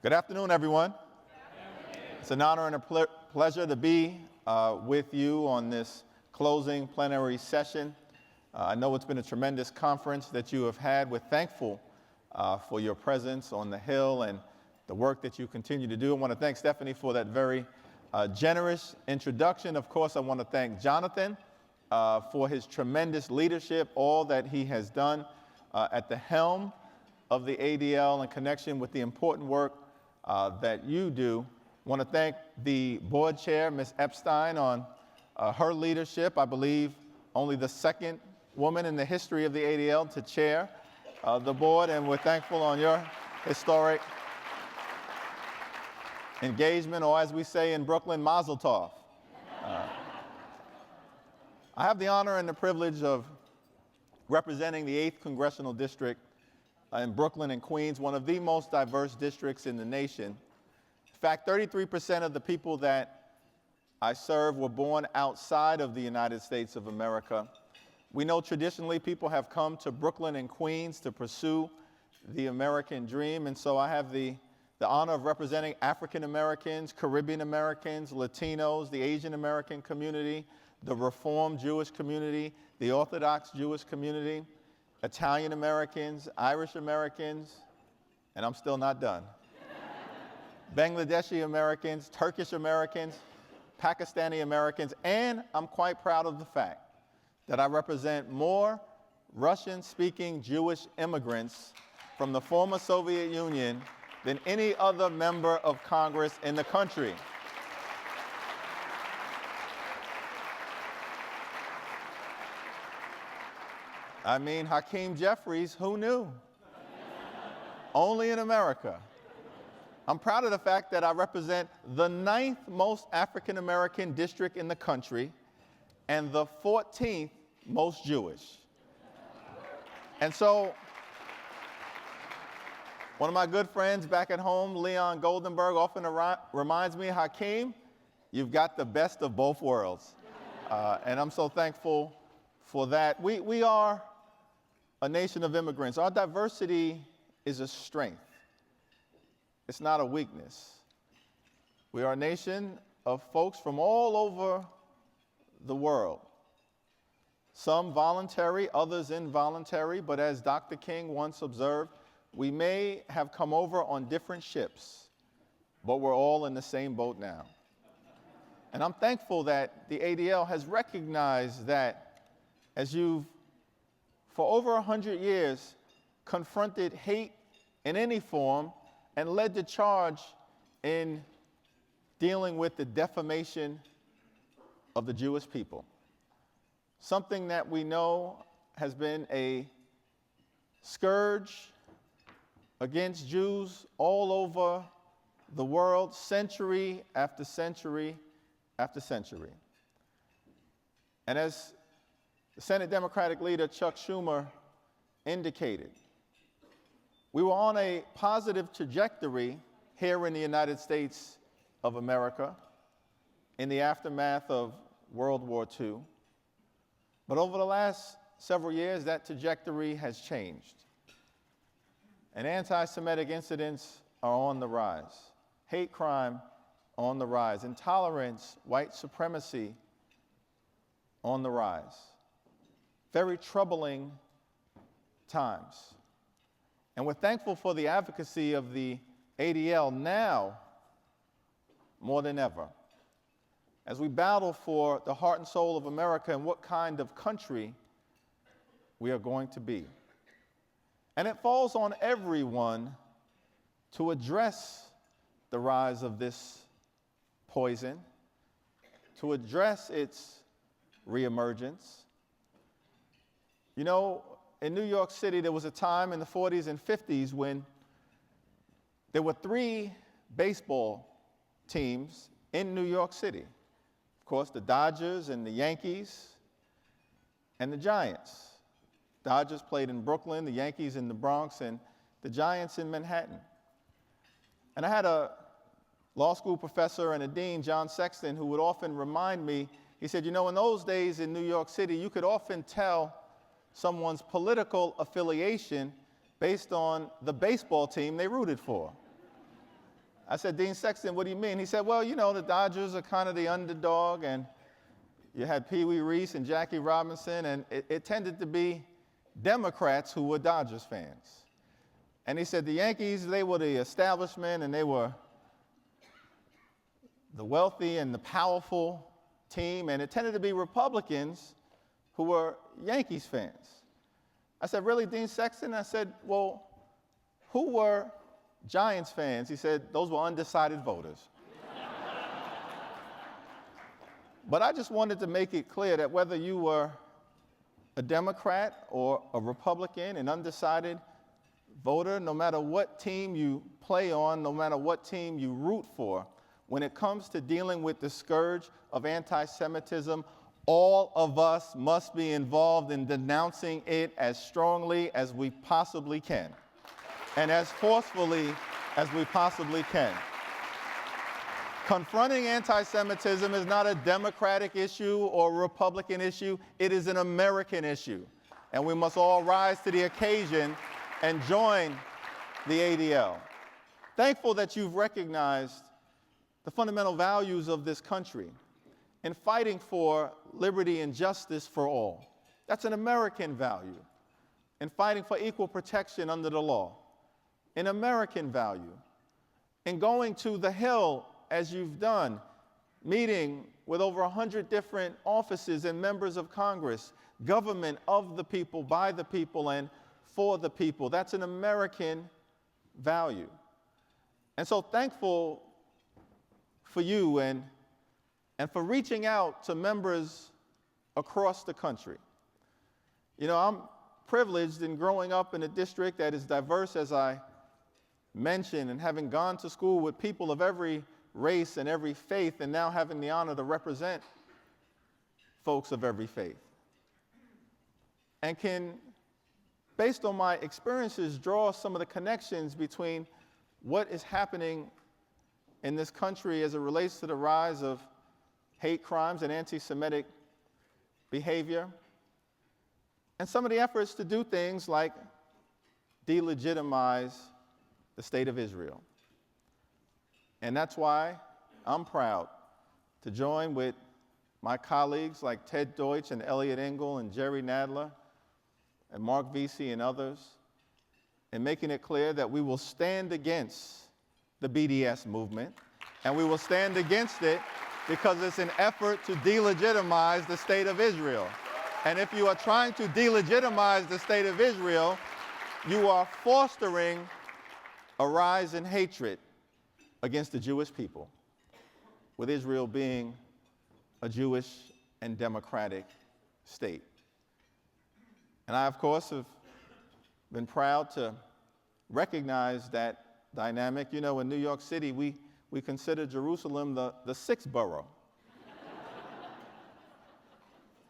Good afternoon, everyone. It's an honor and a pleasure to be with you on this closing plenary session. I know it's been a tremendous conference that you have had. We're thankful for your presence on the Hill and the work that you continue to do. I want to thank Stephanie for that very generous introduction. Of course, I want to thank Jonathan for his tremendous leadership, all that he has done at the helm of the ADL in connection with the important work that you do. I want to thank the board chair, Ms. Epstein, on her leadership. I believe only the second woman in the history of the ADL to chair the board, and we're thankful on your historic engagement, or as we say in Brooklyn, mazel tov. I have the honor and the privilege of representing the 8th Congressional District in Brooklyn and Queens, one of the most diverse districts in the nation. In fact, 33% of the people that I serve were born outside of the United States of America. We know traditionally people have come to Brooklyn and Queens to pursue the American dream, and so I have the honor of representing African Americans, Caribbean Americans, Latinos, the Asian American community, the Reformed Jewish community, the Orthodox Jewish community, Italian Americans, Irish Americans, and I'm still not done. Bangladeshi Americans, Turkish Americans, Pakistani Americans, and I'm quite proud of the fact that I represent more Russian-speaking Jewish immigrants from the former Soviet Union than any other member of Congress in the country. I mean, Hakeem Jeffries, who knew? Only in America. I'm proud of the fact that I represent the 9th most African American district in the country and the 14th most Jewish. And so, one of my good friends back at home, Leon Goldenberg, often reminds me, Hakeem, you've got the best of both worlds. And I'm so thankful for that. We are a nation of immigrants. Our diversity is a strength. It's not a weakness. We are a nation of folks from all over the world. Some voluntary, others involuntary, but as Dr. King once observed, we may have come over on different ships, but we're all in the same boat now. And I'm thankful that the ADL has recognized that as you've, for over 100 years, confronted hate in any form and led the charge in dealing with the defamation of the Jewish people. Something that we know has been a scourge against Jews all over the world, century after century after century. And as the Senate Democratic leader Chuck Schumer indicated, we were on a positive trajectory here in the United States of America in the aftermath of World War II. But over the last several years, that trajectory has changed. And anti-Semitic incidents are on the rise. Hate crime on the rise. Intolerance, white supremacy on the rise. Very troubling times. And we're thankful for the advocacy of the ADL now more than ever, as we battle for the heart and soul of America and what kind of country we are going to be. And it falls on everyone to address the rise of this poison, to address its reemergence. You know, in New York City, there was a time in the 40s and 50s when there were 3 baseball teams in New York City. Of course, the Dodgers and the Yankees and the Giants. Dodgers played in Brooklyn, the Yankees in the Bronx, and the Giants in Manhattan. And I had a law school professor and a dean, John Sexton, who would often remind me, he said, you know, in those days in New York City, you could often tell someone's political affiliation based on the baseball team they rooted for. I said, Dean Sexton, what do you mean? He said, well, you know, the Dodgers are kind of the underdog, and you had Pee Wee Reese and Jackie Robinson, and it tended to be Democrats who were Dodgers fans. And he said the Yankees, they were the establishment, and they were the wealthy and the powerful team, and it tended to be Republicans who were Yankees fans. I said, really, Dean Sexton? I said, well, who were Giants fans? He said, those were undecided voters. But I just wanted to make it clear that whether you were a Democrat or a Republican, an undecided voter, no matter what team you play on, no matter what team you root for, when it comes to dealing with the scourge of anti-Semitism, all of us must be involved in denouncing it as strongly as we possibly can, and as forcefully as we possibly can. Confronting anti-Semitism is not a Democratic issue or a Republican issue. It is an American issue. And we must all rise to the occasion and join the ADL. Thankful that you've recognized the fundamental values of this country in fighting for liberty and justice for all. That's an American value. In fighting for equal protection under the law, an American value. In going to the Hill, as you've done, meeting with over 100 different offices and members of Congress, government of the people, by the people, and for the people. That's an American value. And so thankful for you and for reaching out to members across the country. You know, I'm privileged in growing up in a district that is diverse, as I mentioned, and having gone to school with people of every race and every faith, and now having the honor to represent folks of every faith. And can, based on my experiences, draw some of the connections between what is happening in this country as it relates to the rise of hate crimes and anti-Semitic behavior, and some of the efforts to do things like delegitimize the state of Israel. And that's why I'm proud to join with my colleagues like Ted Deutsch and Elliot Engel and Jerry Nadler and Mark Vesey and others in making it clear that we will stand against the BDS movement, and we will stand against it because it's an effort to delegitimize the state of Israel. And if you are trying to delegitimize the state of Israel, you are fostering a rise in hatred against the Jewish people, with Israel being a Jewish and democratic state. And I, of course, have been proud to recognize that dynamic. You know, in New York City, we consider Jerusalem the sixth borough.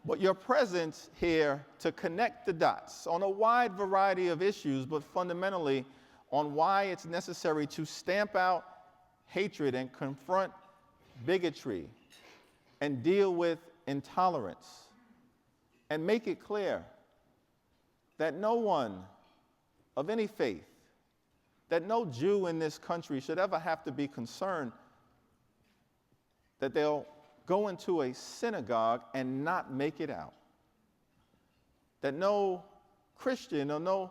But your presence here to connect the dots on a wide variety of issues, but fundamentally on why it's necessary to stamp out hatred and confront bigotry and deal with intolerance and make it clear that no one of any faith, that no Jew in this country should ever have to be concerned that they'll go into a synagogue and not make it out. That no Christian or no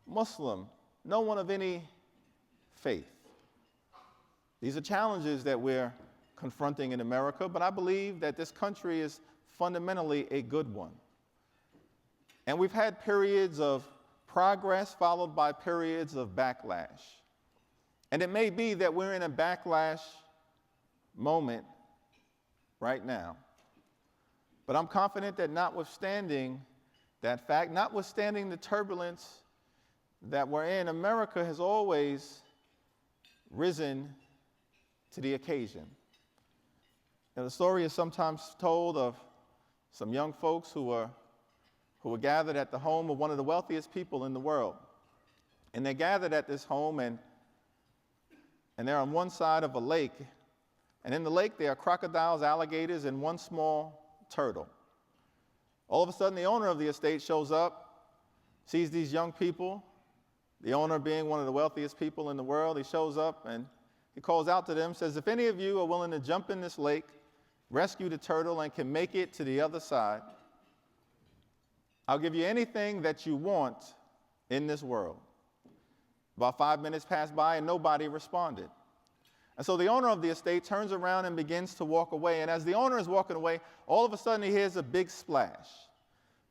Muslim, no one of any faith. These are challenges that we're confronting in America, but I believe that this country is fundamentally a good one. And we've had periods of progress followed by periods of backlash. And it may be that we're in a backlash moment right now. But I'm confident that notwithstanding that fact, notwithstanding the turbulence that we're in, America has always risen to the occasion. Now, the story is sometimes told of some young folks who were gathered at the home of one of the wealthiest people in the world. And they gathered at this home, and they're on one side of a lake. And in the lake, there are crocodiles, alligators, and one small turtle. All of a sudden, the owner of the estate shows up, sees these young people, the owner being one of the wealthiest people in the world. He shows up and he calls out to them, says, if any of you are willing to jump in this lake, rescue the turtle, and can make it to the other side, I'll give you anything that you want in this world. About 5 minutes passed by and nobody responded. And so the owner of the estate turns around and begins to walk away. And as the owner is walking away, all of a sudden he hears a big splash.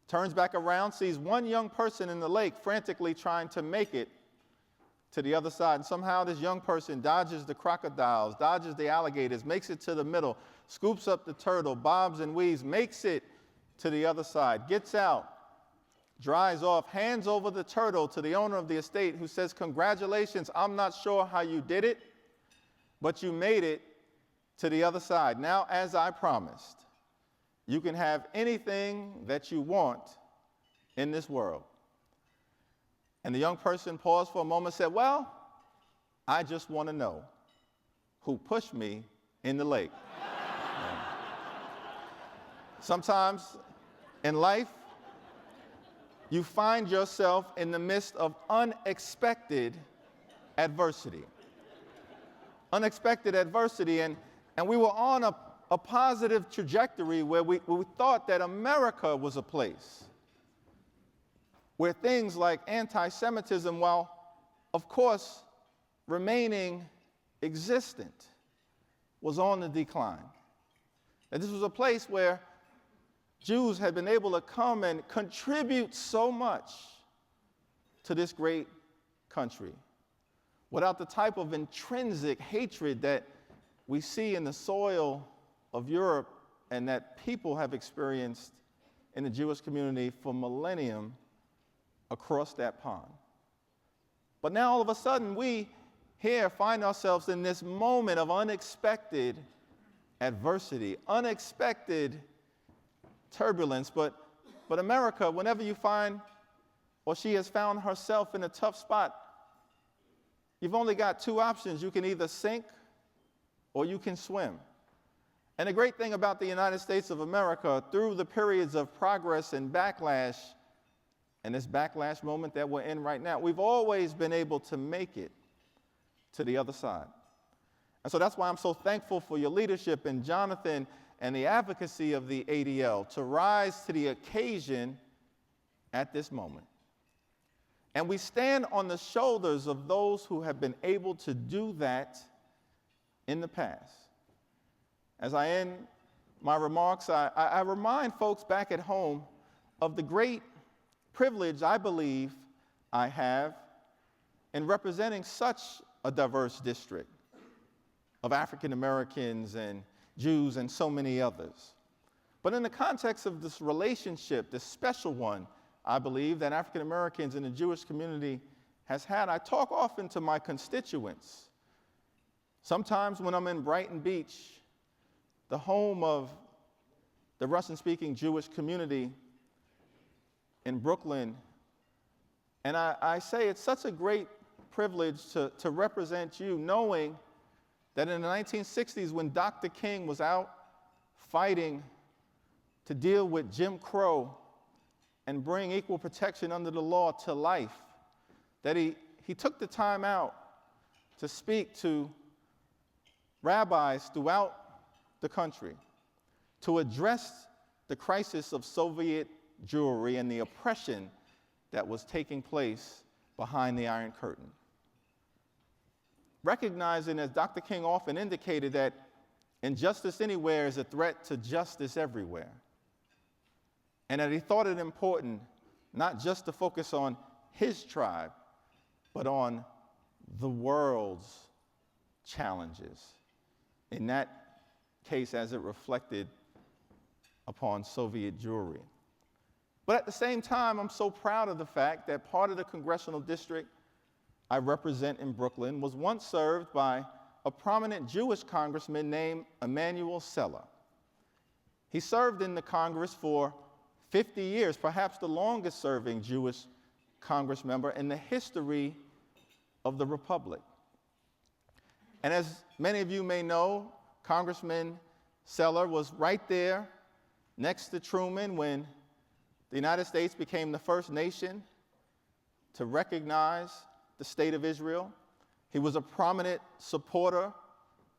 Turns back around, sees one young person in the lake frantically trying to make it to the other side. And somehow this young person dodges the crocodiles, dodges the alligators, makes it to the middle, scoops up the turtle, bobs and weaves, makes it to the other side, gets out, dries off, hands over the turtle to the owner of the estate, who says, congratulations, I'm not sure how you did it, but you made it to the other side. Now, as I promised, you can have anything that you want in this world. And the young person paused for a moment and said, well, I just want to know who pushed me in the lake. Sometimes in life, you find yourself in the midst of unexpected adversity. Unexpected adversity, and we were on a positive trajectory where we thought that America was a place where things like anti-Semitism, while of course remaining existent, was on the decline. That this was a place where Jews had been able to come and contribute so much to this great country without the type of intrinsic hatred that we see in the soil of Europe and that people have experienced in the Jewish community for millennia across that pond. But now all of a sudden we here find ourselves in this moment of unexpected adversity, unexpected turbulence, but America, whenever you find, or she has found herself in a tough spot, you've only got two options. You can either sink or you can swim. And the great thing about the United States of America, through the periods of progress and backlash, and this backlash moment that we're in right now, we've always been able to make it to the other side. And so that's why I'm so thankful for your leadership and Jonathan and the advocacy of the ADL to rise to the occasion at this moment. And we stand on the shoulders of those who have been able to do that in the past. As I end my remarks, I remind folks back at home of the great privilege I believe I have in representing such a diverse district of African Americans and Jews and so many others. But in the context of this relationship, this special one, I believe, that African Americans in the Jewish community has had, I talk often to my constituents. Sometimes when I'm in Brighton Beach, the home of the Russian-speaking Jewish community in Brooklyn, and I say it's such a great privilege to represent you, knowing that in the 1960s, when Dr. King was out fighting to deal with Jim Crow and bring equal protection under the law to life, that he took the time out to speak to rabbis throughout the country to address the crisis of Soviet Jewry and the oppression that was taking place behind the Iron Curtain. Recognizing, as Dr. King often indicated, that injustice anywhere is a threat to justice everywhere. And that he thought it important not just to focus on his tribe, but on the world's challenges. In that case, as it reflected upon Soviet Jewry. But at the same time, I'm so proud of the fact that part of the congressional district I represent in Brooklyn was once served by a prominent Jewish congressman named Emanuel Seller. He served in the Congress for 50 years, perhaps the longest serving Jewish Congress member in the history of the Republic. And as many of you may know, Congressman Seller was right there next to Truman when the United States became the first nation to recognize the State of Israel. He was a prominent supporter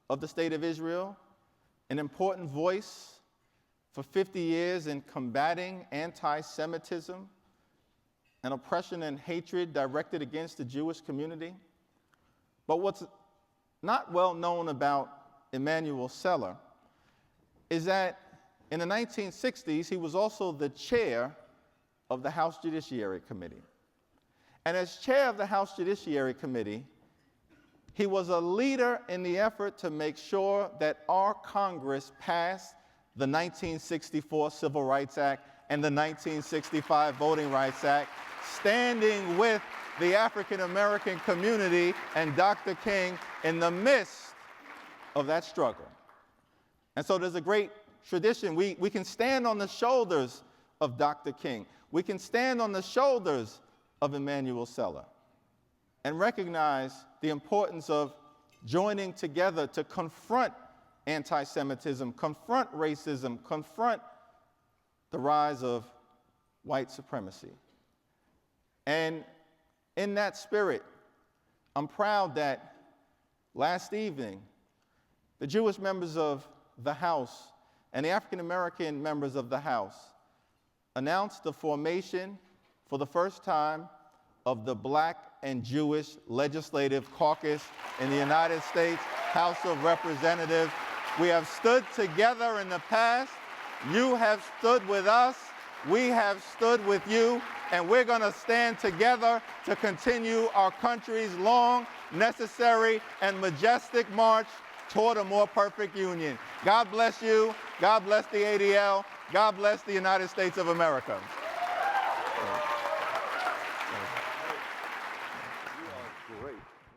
of the State of Israel, an important voice for 50 years in combating anti-Semitism and oppression and hatred directed against the Jewish community. But what's not well known about Emanuel Seller is that in the 1960s, he was also the chair of the House Judiciary Committee. And as chair of the House Judiciary Committee, he was a leader in the effort to make sure that our Congress passed the 1964 Civil Rights Act and the 1965 Voting Rights Act, standing with the African American community and Dr. King in the midst of that struggle. And so there's a great tradition. We can stand on the shoulders of Dr. King. We can stand on the shoulders of Emanuel Seller and recognize the importance of joining together to confront anti-Semitism, confront racism, confront the rise of white supremacy. And in that spirit, I'm proud that last evening, the Jewish members of the House and the African American members of the House announced the formation for the first time of the Black and Jewish Legislative Caucus in the United States House of Representatives. We have stood together in the past. You have stood with us. We have stood with you. And we're going to stand together to continue our country's long, necessary, and majestic march toward a more perfect union. God bless you. God bless the ADL. God bless the United States of America.